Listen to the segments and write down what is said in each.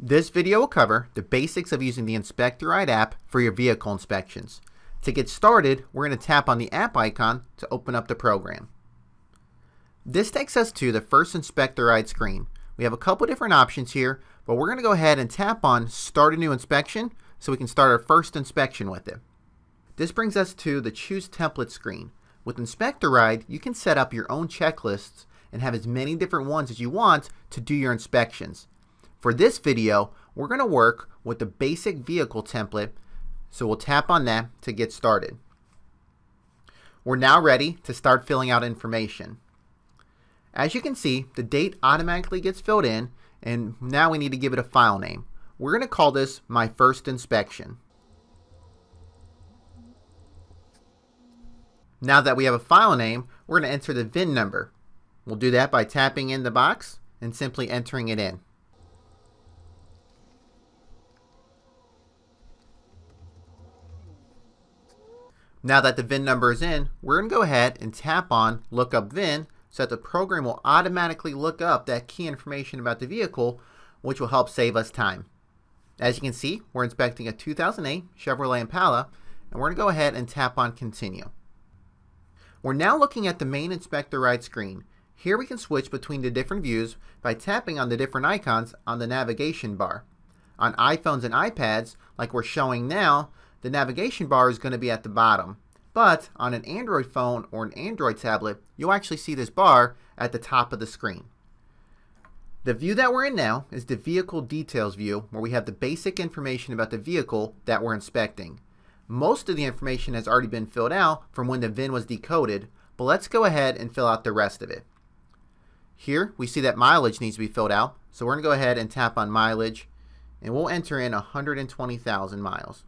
This video will cover the basics of using the InspectARide app for your vehicle inspections. To get started, we're going to tap on the app icon to open up the program. This takes us to the first InspectARide screen. We have a couple different options here, but we're going to go ahead and tap on Start a New Inspection so we can start our first inspection with it. This brings us to the Choose Template screen. With InspectARide, you can set up your own checklists and have as many different ones as you want to do your inspections. For this video, we're going to work with the basic vehicle template, so we'll tap on that to get started. We're now ready to start filling out information. As you can see, the date automatically gets filled in, and now we need to give it a file name. We're going to call this My First Inspection. Now that we have a file name, we're going to enter the VIN number. We'll do that by tapping in the box and simply entering it in. Now that the VIN number is in, we're going to go ahead and tap on Look Up VIN so that the program will automatically look up that key information about the vehicle, which will help save us time. As you can see, we're inspecting a 2008 Chevrolet Impala, and we're going to go ahead and tap on Continue. We're now looking at the main InspectARide screen. Here we can switch between the different views by tapping on the different icons on the navigation bar. On iPhones and iPads, like we're showing now, the navigation bar is going to be at the bottom. But on an Android phone or an Android tablet, you'll actually see this bar at the top of the screen. The view that we're in now is the Vehicle Details view, where we have the basic information about the vehicle that we're inspecting. Most of the information has already been filled out from when the VIN was decoded, but let's go ahead and fill out the rest of it. Here we see that mileage needs to be filled out, so we're going to go ahead and tap on mileage, and we'll enter in 120,000 miles.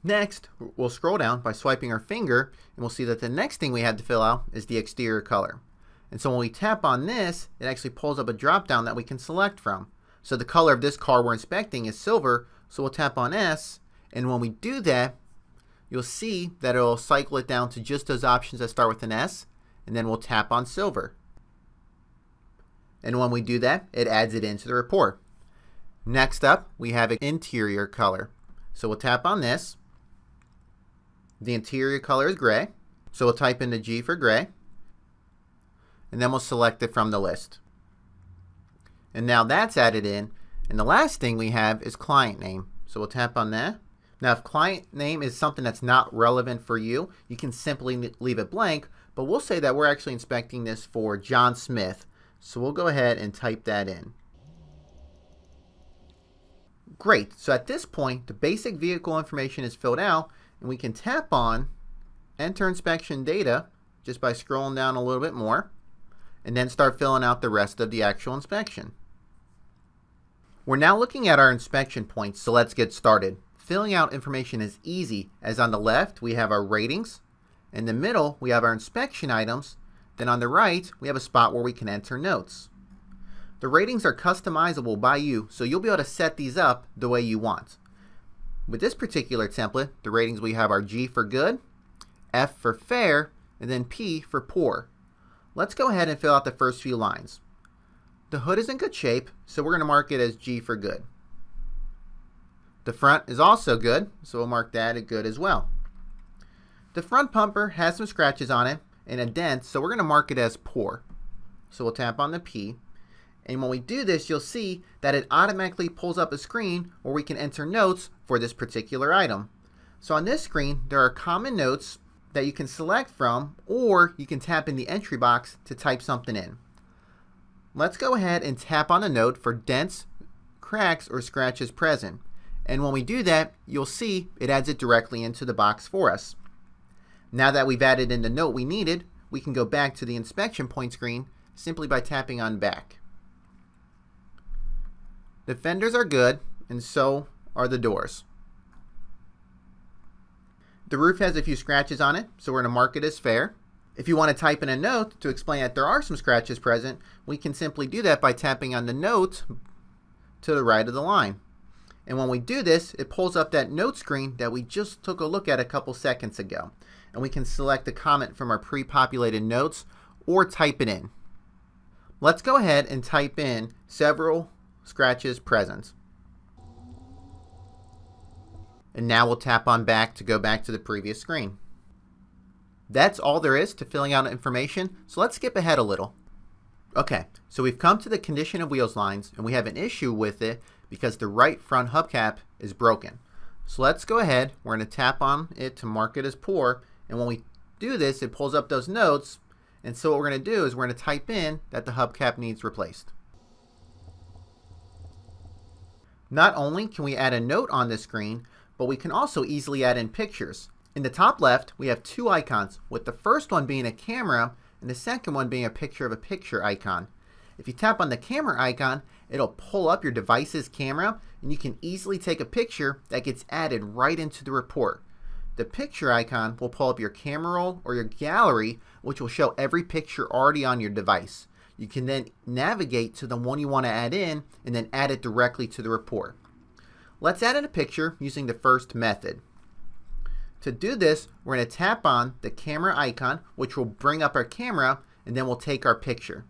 Next, we'll scroll down by swiping our finger, and we'll see that the next thing we have to fill out is the exterior color. And so when we tap on this, it actually pulls up a drop down that we can select from. So the color of this car we're inspecting is silver, so we'll tap on S, and when we do that, you'll see that it'll cycle it down to just those options that start with an S, and then we'll tap on silver. And when we do that, it adds it into the report. Next up, we have an interior color. So we'll tap on this. The interior color is gray, so we'll type in the G for gray, and then we'll select it from the list. And now that's added in, and the last thing we have is client name, so we'll tap on that. Now if client name is something that's not relevant for you, you can simply leave it blank, but we'll say that we're actually inspecting this for John Smith, so we'll go ahead and type that in. Great, so at this point the basic vehicle information is filled out, and we can tap on Enter Inspection Data just by scrolling down a little bit more, and then start filling out the rest of the actual inspection. We're now looking at our inspection points, so let's get started. Filling out information is easy, as on the left we have our ratings, in the middle we have our inspection items, then on the right we have a spot where we can enter notes. The ratings are customizable by you, so you'll be able to set these up the way you want. With this particular template, the ratings we have are G for good, F for fair, and then P for poor. Let's go ahead and fill out the first few lines. The hood is in good shape, so we're going to mark it as G for good. The front is also good, so we'll mark that as good as well. The front bumper has some scratches on it and a dent, so we're going to mark it as poor. So we'll tap on the P. And when we do this, you'll see that it automatically pulls up a screen where we can enter notes for this particular item. So on this screen, there are common notes that you can select from, or you can tap in the entry box to type something in. Let's go ahead and tap on a note for dents, cracks, or scratches present. And when we do that, you'll see it adds it directly into the box for us. Now that we've added in the note we needed, we can go back to the inspection point screen simply by tapping on back. The fenders are good, and so are the doors. The roof has a few scratches on it, so we're going to mark it as fair. If you want to type in a note to explain that there are some scratches present, we can simply do that by tapping on the note to the right of the line. And when we do this, it pulls up that note screen that we just took a look at a couple seconds ago. And we can select a comment from our pre-populated notes or type it in. Let's go ahead and type in several scratches present. And now we'll tap on back to go back to the previous screen. That's all there is to filling out information, so let's skip ahead a little. Okay, so we've come to the condition of wheels lines and we have an issue with it because the right front hubcap is broken. So let's go ahead, we're going to tap on it to mark it as poor, and when we do this it pulls up those notes, and so what we're going to do is we're going to type in that the hubcap needs replaced. Not only can we add a note on the screen, but we can also easily add in pictures. In the top left we have two icons, with the first one being a camera and the second one being a picture of a picture icon. If you tap on the camera icon, it'll pull up your device's camera and you can easily take a picture that gets added right into the report. The picture icon will pull up your camera roll or your gallery, which will show every picture already on your device. You can then navigate to the one you want to add in and then add it directly to the report. Let's add in a picture using the first method. To do this, we're going to tap on the camera icon, which will bring up our camera, and then we'll take our picture.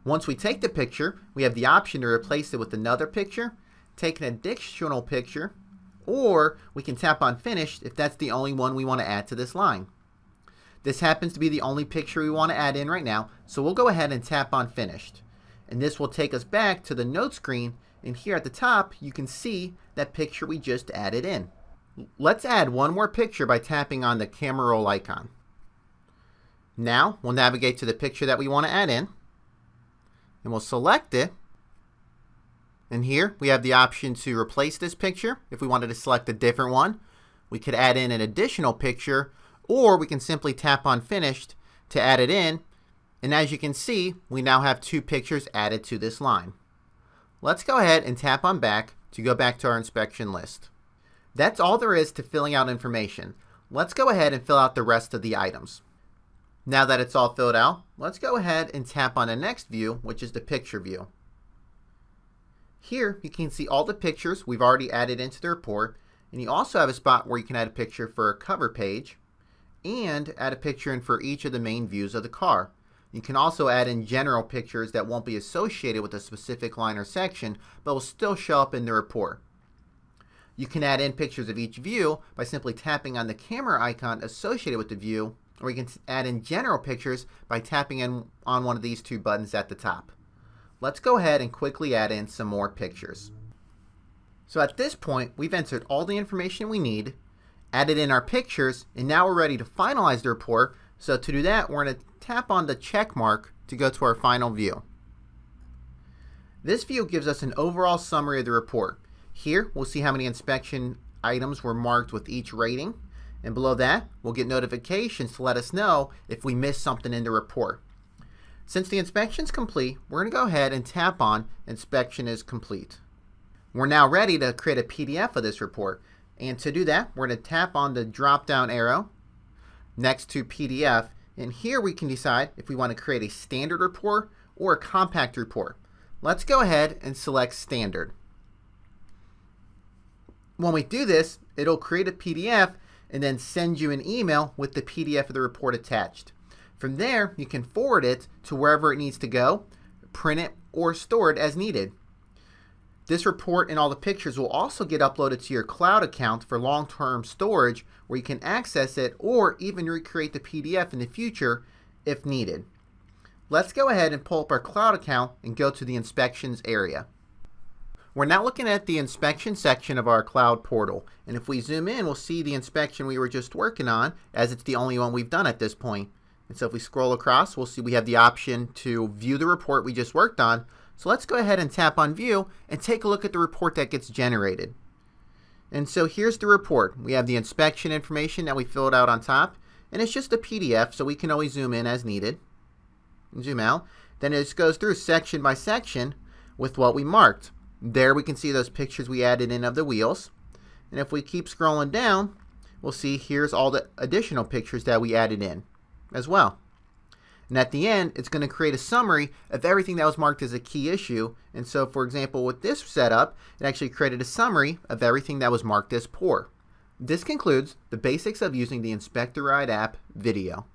Once we take the picture, we have the option to replace it with another picture, take an additional picture, or we can tap on Finish if that's the only one we want to add to this line. This happens to be the only picture we want to add in right now, so we'll go ahead and tap on Finished. And this will take us back to the note screen, and here at the top you can see that picture we just added in. Let's add one more picture by tapping on the camera roll icon. Now we'll navigate to the picture that we want to add in, and we'll select it, and here we have the option to replace this picture. If we wanted to select a different one, we could add in an additional picture, or we can simply tap on Finished to add it in, and as you can see we now have two pictures added to this line. Let's go ahead and tap on back to go back to our inspection list. That's all there is to filling out information. Let's go ahead and fill out the rest of the items. Now that it's all filled out, let's go ahead and tap on the next view, which is the picture view. Here you can see all the pictures we've already added into the report, and you also have a spot where you can add a picture for a cover page and add a picture in for each of the main views of the car. You can also add in general pictures that won't be associated with a specific line or section, but will still show up in the report. You can add in pictures of each view by simply tapping on the camera icon associated with the view, or you can add in general pictures by tapping on one of these two buttons at the top. Let's go ahead and quickly add in some more pictures. So at this point we've entered all the information we need, added in our pictures, and now we're ready to finalize the report. So to do that, we're going to tap on the check mark to go to our final view. This view gives us an overall summary of the report. Here we'll see how many inspection items were marked with each rating, and below that we'll get notifications to let us know if we missed something in the report. Since the inspection is complete, we're going to go ahead and tap on Inspection is Complete. We're now ready to create a PDF of this report, and to do that we're going to tap on the drop down arrow next to PDF, and here we can decide if we want to create a standard report or a compact report. Let's go ahead and select Standard. When we do this, it'll create a PDF and then send you an email with the PDF of the report attached. From there, you can forward it to wherever it needs to go, print it, or store it as needed. This report and all the pictures will also get uploaded to your cloud account for long-term storage, where you can access it or even recreate the PDF in the future if needed. Let's go ahead and pull up our cloud account and go to the inspections area. We're now looking at the inspection section of our cloud portal, and if we zoom in we'll see the inspection we were just working on, as it's the only one we've done at this point. And so if we scroll across, we'll see we have the option to view the report we just worked on. So let's go ahead and tap on View and take a look at the report that gets generated. And so here's the report. We have the inspection information that we filled out on top, and it's just a PDF, so we can always zoom in as needed and zoom out. Then it just goes through section by section with what we marked. There we can see those pictures we added in of the wheels. And if we keep scrolling down, we'll see here's all the additional pictures that we added in as well. And at the end, it's going to create a summary of everything that was marked as a key issue. And so, for example, with this setup, it actually created a summary of everything that was marked as poor. This concludes the basics of using the InspectARide app video.